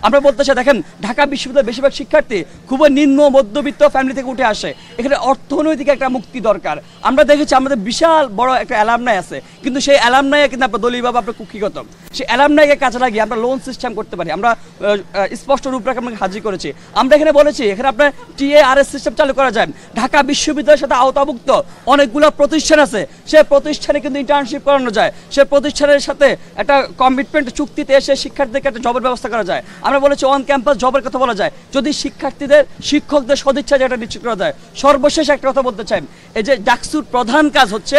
আমরা বলতে চাই দেখেন ঢাকা বিশ্ববিদ্যালয়ের বেশিরভাগ শিক্ষার্থী খুবই নিম্ন মধ্যবিত্ত ফ্যামিলি থেকে উঠে আসে, এখানে অর্থনৈতিক একটা মুক্তি দরকার। আমরা দেখেছি আমাদের বিশাল বড় একটা অ্যালামনাই আছে, কিন্তু সেই অ্যালামনাই কিন্তু আপনার দলীয়ভাবে আপনার কুক্ষিগত। সেই অ্যালামনাইকে কাজে লাগিয়ে আমরা লোন সিস্টেম করতে পারি। আমরা স্পষ্ট রূপরেখা আপনাকে হাজির করেছি। আমরা এখানে বলেছি এখানে আপনার TARS সিস্টেম চালু করা যায়। ঢাকা বিশ্ববিদ্যালয়ের সাথে আওতাভুক্ত অনেকগুলো প্রতিষ্ঠান আছে, সেই প্রতিষ্ঠানে কিন্তু ইন্টার্নশিপ করানো যায়, সেই প্রতিষ্ঠানের সাথে একটা কমিটমেন্ট চুক্তিতে এসে শিক্ষার্থীদেরকে একটা জবের ব্যবস্থা করা যায়। আমরা বলেছি অন ক্যাম্পাস জবের কথা বলা যায়, যদি শিক্ষকদের সদিচ্ছা যেটা নিশ্চিত করা যায়। সর্বশেষ একটা কথা বলতে চাই, এই যে ডাকসুর প্রধান কাজ হচ্ছে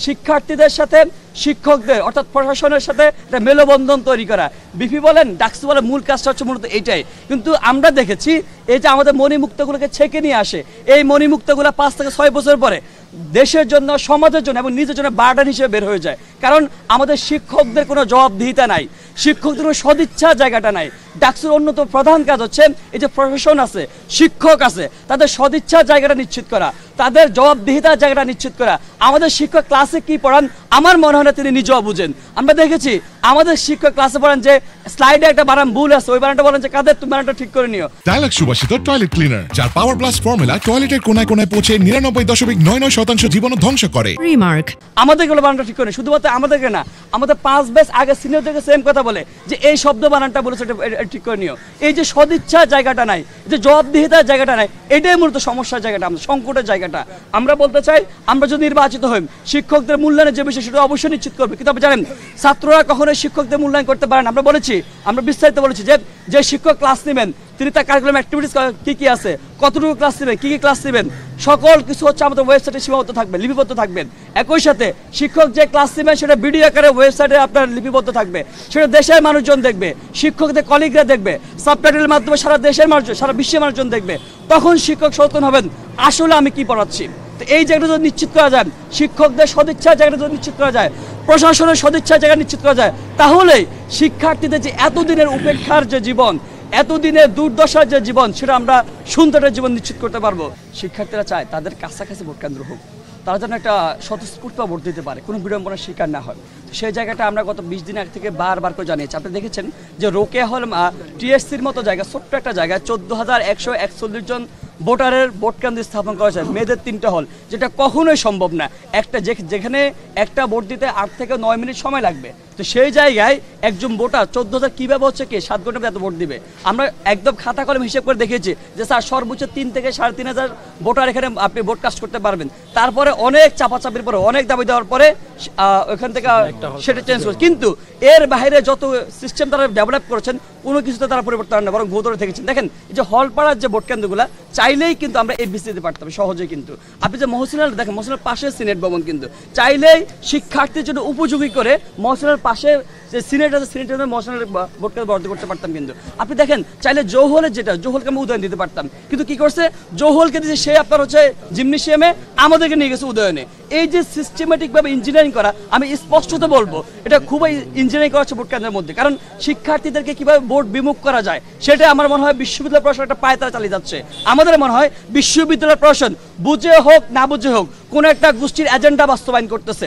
শিক্ষার্থীদের সাথে শিক্ষকদের অর্থাৎ প্রশাসনের সাথে একটা মেলবন্ধন তৈরি করা। বিপি বলেন ডাকসু বলে মূল কাজটা হচ্ছে মূলত এইটাই। কিন্তু আমরা দেখেছি এই যে আমাদের মণিমুক্তগুলোকে ছেঁকে নিয়ে আসে, এই মণিমুক্তগুলো 5 থেকে 6 বছর পরে দেশের জন্য, সমাজের জন্য এবং নিজের জন্য বার্ডেন হিসেবে বের হয়ে যায়। কারণ আমাদের শিক্ষকদের কোনো জবাবদিহিতা নাই, শিক্ষকদের কোনো সদিচ্ছার জায়গাটা নাই। ডাকসুর অন্যতম প্রধান কাজ হচ্ছে এই যে প্রশাসন আছে, শিক্ষক আছে, তাদের সদিচ্ছার জায়গাটা নিশ্চিত করা, তাদের জবাবদিহিতার জায়গাটা নিশ্চিত করা। আমাদের শিক্ষক ক্লাসে কি পড়ান আমার মনে হয় না তিনি নিজেও বুঝেন। আমরা দেখেছি আমাদের শিক্ষক ক্লাসে পড়ান যে স্লাইডে একটা বানান ভুল আছে, ওই বানানটা বলেন যে কাদের তুমি বানানটা ঠিক করে নিও। ডায়ালগ সুবাসিত টয়লেট ক্লিনার, যার পাওয়ার প্লাস ফর্মুলা টয়লেটের কোনায় কোনায় পৌঁছে 99.99% জীবন ধ্বংস করে। রিমার্ক আমাদের গুলো বানানটা ঠিক করে, শুধুমাত্র আমাদেরকে না, আমাদের 5 ব্যাচ আগে সিনিয়রদেরকে সেম কথা বলে যে এই শব্দ বানানটা বলেছে এটা ঠিক করে নিও। এই যে সদিচ্ছার জায়গাটা নাই, যে জবাবদিহিতার জায়গাটা নাই, এটাই মূলত সমস্যার জায়গাটা, আমাদের সংকটের জায়গাটা। আমরা বলতে চাই আমরা যদি নির্বাচিত হই শিক্ষকদের মূল্যায়নের যে বিষয় সেটা অবশ্যই নিশ্চিত করবে। কিন্তু আপনি জানেন ছাত্ররা কখনোই শিক্ষকদের মূল্যায়ন করতে পারে না। আমরা বলেছি, আমরা বিস্তারিত বলেছি যে শিক্ষক ক্লাস নেবেন তিনি তার কারিকুলাম অ্যাক্টিভিটিস কি কি আছে, কতটুকু ক্লাস নেবেন, কি কি ক্লাস নেবেন, সকল কিছু হচ্ছে আমাদের ওয়েবসাইটে সীমাবদ্ধ থাকবে, লিপিবদ্ধ থাকবেন। একই সাথে শিক্ষক যে ক্লাস নেবেন সেটা ভিডিও আকারে ওয়েবসাইটে আপনার লিপিবদ্ধ থাকবে, সেটা দেশের মানুষজন দেখবে, শিক্ষকদের কলিগরা দেখবে, সাবটাইটেলের মাধ্যমে সারা দেশের মানুষজন, সারা বিশ্বের মানুষজন দেখবে। তখন শিক্ষক সচেতন হবেন আসলে আমি কি পড়াচ্ছি। তো এই জায়গাটা যদি নিশ্চিত করা যায়, শিক্ষকদের সদিচ্ছার জায়গাটা যদি নিশ্চিত করা যায়, প্রশাসনের সদিচ্ছার জায়গা নিশ্চিত করা যায়, তাহলেই শিক্ষার্থীদের যে এতদিনের উপেক্ষার যে জীবন, এতদিনের দুর্দশার যে জীবন, সেটা আমরা সুন্দর জীবন নিশ্চিত করতে পারবো। শিক্ষার্থীরা চায় তাদের কাছাকাছি ভোট কেন্দ্র হোক, তারা যেন একটা স্বতঃস্ফূর্ত ভোট দিতে পারে, কোনো বিড়ম্বনার শিকার না হয়। সেই জায়গাটা আমরা গত 20 দিন আগে থেকে বারবার করে জানিয়েছি। আপনি দেখেছেন যে রোকেয়া হল TSCর মতো জায়গা, ছোট্ট একটা জায়গায় 14,141 জন ভোটারের ভোট কেন্দ্র স্থাপন করা যায়, মেয়েদের 3টা হল, যেটা কখনোই সম্ভব না। যেখানে একটা ভোট দিতে 8 থেকে 9 মিনিট সময় লাগবে, তো সেই জায়গায় একজন ভোটার 14,000 কীভাবে হচ্ছে কি 7 ঘন্টা এত ভোট দিবে। আমরা একদম খাতা কলম হিসেব করে দেখিয়েছি যে স্যার সর্বোচ্চ 3 থেকে 3,500 ভোটার এখানে আপনি ভোট কাস্ট করতে পারবেন। তারপরে অনেক চাপাচাপির পরে, অনেক দাবি দেওয়ার পরে ওখান থেকে সেটা চেঞ্জ করছে। কিন্তু এর বাইরে যত সিস্টেম তারা ডেভেলপ করেছেন কোনো কিছুতে তারা পরিবর্তন আনে, বরং ভোট ধরে থেকেছেন। দেখেন এই যে হলপাড়ার যে ভোট কেন্দ্রগুলো চাইলেই কিন্তু আমরা ABC দিতে পারতাম সহজেই। কিন্তু আপনি যে মহসিনাল দেখেন, মহসিনার পাশে সিনেট ভবন, কিন্তু চাইলেই শিক্ষার্থীর জন্য উপযোগী করে মহসিনার পাশে যে সিনেট আছে, সিনেটের মহসিনার ভোট কেন্দ্র বরাদ্দ করতে পারতাম। কিন্তু আপনি দেখেন চাইলে জৌহলের জৌহলকে আমি উদয়ন দিতে পারতাম, কিন্তু কি করছে জৌহলকে দিয়েছে সে আপনার হচ্ছে জিমনেশিয়ামে, আমাদেরকে নিয়ে গেছে উদয়নে। এই যে সিস্টেমেটিক ভাবে ইঞ্জিনিয়ারিং করা, আমি স্পষ্টত বলবো এটা খুবই ইঞ্জিনিয়ারিং করা হচ্ছে ভোট কেন্দ্রের মধ্যে। কারণ শিক্ষার্থীদেরকে কিভাবে ভোট বিমুখ করা যায় সেটা আমার মনে হয় বিশ্ববিদ্যালয় প্রশাসন একটা পায়ে তারা চালিয়ে যাচ্ছে। আমাদের মনে হয় বিশ্ববিদ্যালয় প্রশাসন বুঝে হোক না বুঝে হোক কোনো একটা গোষ্ঠীর এজেন্ডা বাস্তবায়ন করতেছে।